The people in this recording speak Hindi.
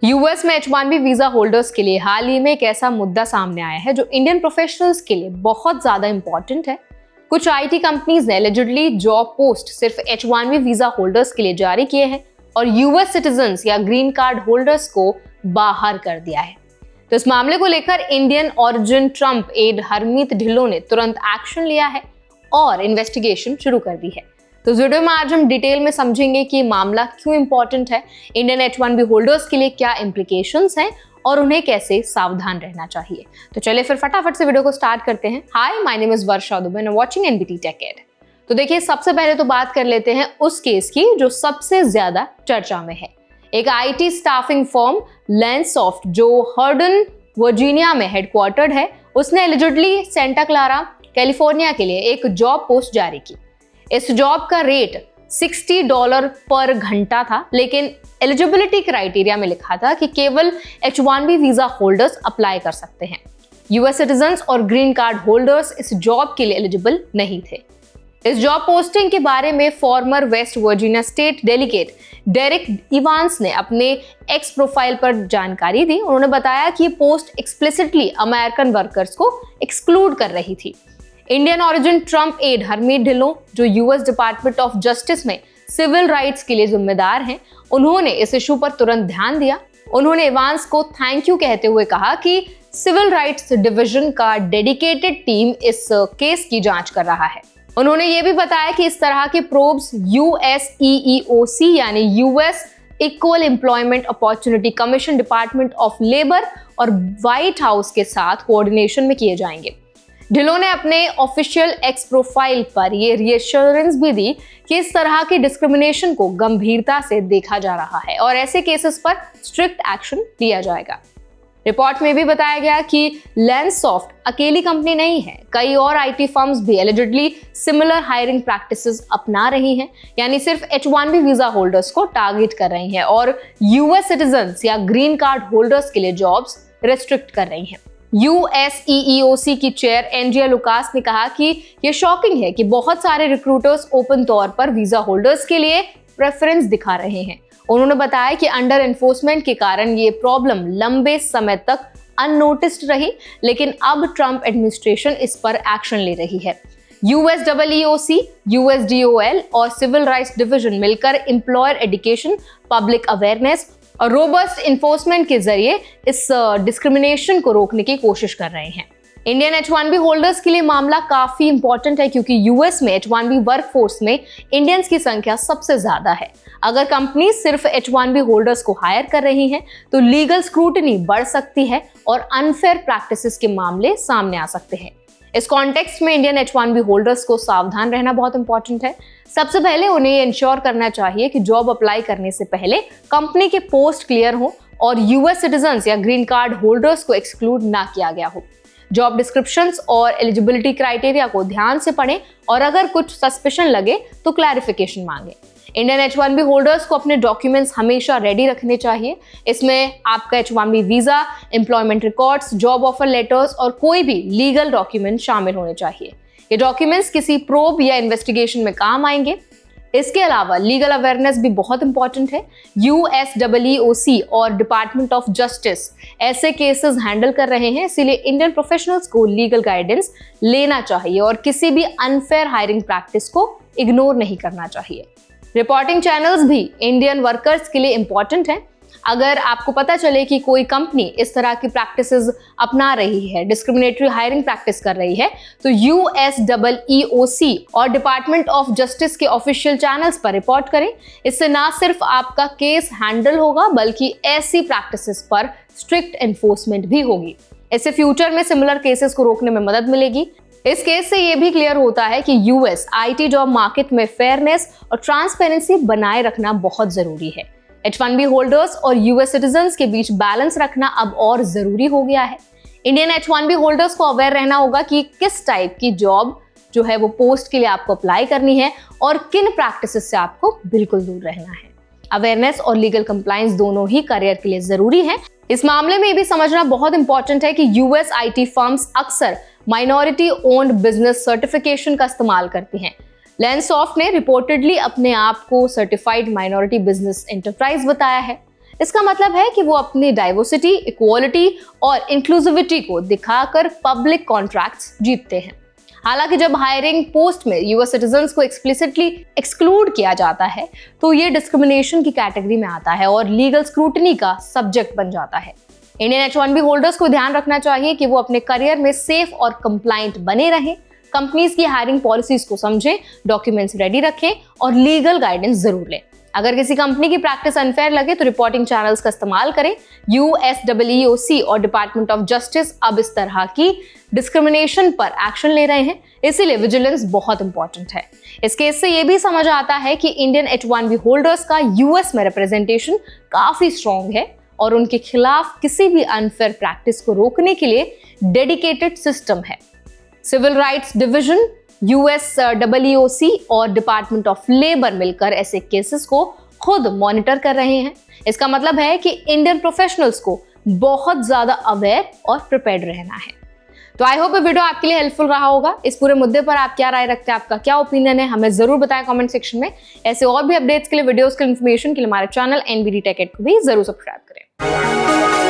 यूएस में H1B वीजा होल्डर्स के लिए हाल ही में एक ऐसा मुद्दा सामने आया है जो इंडियन प्रोफेशनल्स के लिए बहुत ज्यादा इंपॉर्टेंट है। कुछ आईटी कंपनीज ने एलिजिडली जॉब पोस्ट सिर्फ H1B वीजा होल्डर्स के लिए जारी किए हैं और यूएस सिटीजन्स या ग्रीन कार्ड होल्डर्स को बाहर कर दिया है। तो इस मामले को लेकर Indian origin Trump aide Harmeet Dhillon ने तुरंत एक्शन लिया है और इन्वेस्टिगेशन शुरू कर दी है। तो इस वीडियो में आज हम डिटेल में समझेंगे कि मामला क्यों इंपॉर्टेंट है, इंडियन H1B होल्डर्स के लिए क्या इंप्लीकेशंस हैं और उन्हें कैसे सावधान रहना चाहिए। तो चलिए फिर फटाफट से वीडियो को स्टार्ट करते हैं। Hi, my name is Varsha Dubey and watching NBT tech ed. तो देखिए, सबसे पहले तो बात कर लेते हैं उस केस की जो सबसे ज्यादा चर्चा में है। एक आईटी स्टाफिंग फर्म लेंसॉफ्ट जो हर्डन वर्जीनिया में हेडक्वार्टर्ड है, उसने एलिजिडली सेंटा क्लारा कैलिफोर्निया के लिए एक जॉब पोस्ट जारी की। इस जॉब का रेट $60 पर घंटा था, लेकिन एलिजिबिलिटी क्राइटेरिया में लिखा था कि केवल H1B वीजा होल्डर्स अप्लाई कर सकते हैं। यूएस सिटीजन्स और ग्रीन कार्ड होल्डर्स इस जॉब के लिए एलिजिबल नहीं थे। इस जॉब पोस्टिंग के बारे में former West Virginia state delegate Derrick Evans ने अपने एक्स प्रोफाइल पर जानकारी दी। उन्होंने बताया कि ये पोस्ट एक्सप्लिसिटली अमेरिकन वर्कर्स को एक्सक्लूड कर रही थी। Indian origin Trump aide Harmeet Dhillon जो यूएस डिपार्टमेंट ऑफ जस्टिस में सिविल राइट्स के लिए जिम्मेदार हैं, उन्होंने इस इशू पर तुरंत ध्यान दिया। उन्होंने इवांस को थैंक यू कहते हुए कहा कि सिविल राइट्स डिवीजन का डेडिकेटेड टीम इस केस की जांच कर रहा है। उन्होंने ये भी बताया कि इस तरह के प्रोब्स USEEOC यानी US equal employment opportunity commission, department of labour और व्हाइट हाउस के साथ कोऑर्डिनेशन में किए जाएंगे। ढिल्लों ने अपने ऑफिशियल एक्स प्रोफाइल पर ये रिएश्योरेंस भी दी कि इस तरह की डिस्क्रिमिनेशन को गंभीरता से देखा जा रहा है और ऐसे केसेस पर स्ट्रिक्ट एक्शन लिया जाएगा। रिपोर्ट में भी बताया गया कि लेंसॉफ्ट अकेली कंपनी नहीं है, कई और आईटी फर्म्स भी एलिजिडली सिमिलर हायरिंग प्रैक्टिसेस अपना रही हैं, यानी सिर्फ H1B वीजा होल्डर्स को टारगेट कर रही हैं और यूएस सिटीजन्स या ग्रीन कार्ड होल्डर्स के लिए जॉब्स रेस्ट्रिक्ट कर रही हैं। USEEOC की चेयर एंड्रिया लुकास ने कहा कि यह शॉकिंग है कि बहुत सारे रिक्रूटर्स ओपन तौर पर वीजा होल्डर्स के लिए प्रेफरेंस दिखा रहे हैं। उन्होंने बताया कि अंडर एनफोर्समेंट के कारण ये प्रॉब्लम लंबे समय तक अननोटिस्ड रही, लेकिन अब ट्रम्प एडमिनिस्ट्रेशन इस पर एक्शन ले रही है। USEEOC, USDOL और सिविल राइट्स डिवीजन मिलकर एम्प्लॉयर एजुकेशन, पब्लिक अवेयरनेस और रोबस्ट इन्फोर्समेंट के जरिए इस डिस्क्रिमिनेशन को रोकने की कोशिश कर रहे हैं। इंडियन H1B होल्डर्स के लिए मामला काफी इंपॉर्टेंट है क्योंकि यूएस में H1B वर्कफोर्स में इंडियंस की संख्या सबसे ज्यादा है। अगर कंपनी सिर्फ H1B होल्डर्स को हायर कर रही हैं, तो लीगल स्क्रूटनी बढ़ सकती है और अनफेयर प्रैक्टिसेस के मामले सामने आ सकते हैं। इस कॉन्टेक्स्ट में इंडियन H1B होल्डर्स को सावधान रहना बहुत इंपॉर्टेंट है। सबसे पहले उन्हें ये इंश्योर करना चाहिए कि जॉब अप्लाई करने से पहले कंपनी के पोस्ट क्लियर हो और यूएस सिटीजन्स या ग्रीन कार्ड होल्डर्स को एक्सक्लूड ना किया गया हो। जॉब डिस्क्रिप्शंस और एलिजिबिलिटी क्राइटेरिया को ध्यान से पढ़ें और अगर कुछ सस्पिशन लगे तो क्लैरिफिकेशन मांगे। इंडियन H1B होल्डर्स को अपने डॉक्यूमेंट्स हमेशा रेडी रखने चाहिए। इसमें आपका H1B visa, employment records, job offer letters और कोई भी लीगल डॉक्यूमेंट शामिल होने चाहिए। ये डॉक्यूमेंट्स किसी प्रोब या इन्वेस्टिगेशन में काम आएंगे। इसके अलावा लीगल अवेयरनेस भी बहुत इंपॉर्टेंट है। USEEOC और डिपार्टमेंट ऑफ जस्टिस ऐसे केसेस हैंडल कर रहे हैं, इसीलिए इंडियन प्रोफेशनल्स को लीगल गाइडेंस लेना चाहिए और किसी भी अनफेयर हायरिंग प्रैक्टिस को इग्नोर नहीं करना चाहिए। रिपोर्टिंग चैनल्स भी इंडियन वर्कर्स के लिए इंपॉर्टेंट हैं। अगर आपको पता चले कि कोई कंपनी इस तरह की प्रैक्टिसेस अपना रही है, डिस्क्रिमिनेटरी हायरिंग प्रैक्टिस कर रही है, तो USEEOC और डिपार्टमेंट ऑफ जस्टिस के ऑफिशियल चैनल्स पर रिपोर्ट करें। इससे ना सिर्फ आपका केस हैंडल होगा बल्कि ऐसी प्रैक्टिसेस पर स्ट्रिक्ट एनफोर्समेंट भी होगी। इससे फ्यूचर में सिमिलर केसेस को रोकने में मदद मिलेगी। इस केस से यह भी क्लियर होता है कि यूएस आईटी जॉब मार्केट में फेयरनेस और ट्रांसपेरेंसी बनाए रखना बहुत जरूरी है। H1B होल्डर्स और यूएस सिटीजन्स के बीच बैलेंस रखना अब और जरूरी हो गया है। इंडियन H1B होल्डर्स को अवेयर रहना होगा कि किस टाइप की जॉब जो है वो पोस्ट के लिए आपको अप्लाई करनी है और किन प्रैक्टिसेस से आपको बिल्कुल दूर रहना है। अवेयरनेस और लीगल कंप्लायंस दोनों ही करियर के लिए जरूरी है। इस मामले में भी समझना बहुत इंपॉर्टेंट है कि यूएस आईटी फर्म्स अक्सर माइनॉरिटी ओन्ड बिजनेस सर्टिफिकेशन का इस्तेमाल करती हैं। लेंसॉफ्ट ने रिपोर्टेडली अपने आप को सर्टिफाइड माइनॉरिटी बिजनेस एंटरप्राइज बताया है। इसका मतलब है कि वो अपनी डाइवर्सिटी, इक्वालिटी और इंक्लूसिविटी को दिखाकर पब्लिक कॉन्ट्रैक्ट्स जीतते हैं। हालांकि जब हायरिंग पोस्ट में यूएस सिटीजन्स को एक्सप्लिसिटली एक्सक्लूड किया जाता है तो ये डिस्क्रिमिनेशन की कैटेगरी में आता है और लीगल स्क्रूटनी का सब्जेक्ट बन जाता है। इंडियन H1B होल्डर्स को ध्यान रखना चाहिए कि वो अपने करियर में सेफ और कंप्लायंट बने रहें, कंपनीज की हायरिंग पॉलिसीज को समझें, डॉक्यूमेंट्स रेडी रखें और लीगल गाइडेंस जरूर लें। अगर किसी कंपनी की प्रैक्टिस अनफेयर लगे तो रिपोर्टिंग चैनल्स का इस्तेमाल करें। USEEOC और डिपार्टमेंट ऑफ जस्टिस अब इस तरह की डिस्क्रिमिनेशन पर एक्शन ले रहे हैं, इसीलिए विजिलेंस बहुत इंपॉर्टेंट है। इस केस से ये भी समझ आता है कि इंडियन H1B होल्डर्स का यूएस में रिप्रेजेंटेशन काफी स्ट्रॉन्ग है और उनके खिलाफ किसी भी अनफेयर प्रैक्टिस को रोकने के लिए डेडिकेटेड सिस्टम है। सिविल राइट्स डिवीजन, USEEOC और डिपार्टमेंट ऑफ लेबर मिलकर ऐसे केसेस को खुद मॉनिटर कर रहे हैं। इसका मतलब है कि इंडियन प्रोफेशनल्स को बहुत ज्यादा अवेयर और प्रिपेयर्ड रहना है। तो आई होप ये वीडियो आपके लिए हेल्पफुल रहा होगा। इस पूरे मुद्दे पर आप क्या राय रखते हैं, आपका क्या ओपिनियन है, हमें जरूर बताएं कमेंट सेक्शन में। ऐसे और भी अपडेट्स के लिए, वीडियोस के इन्फॉर्मेशन के लिए हमारे चैनल NBD Tech Ed को भी जरूर सब्सक्राइब करें।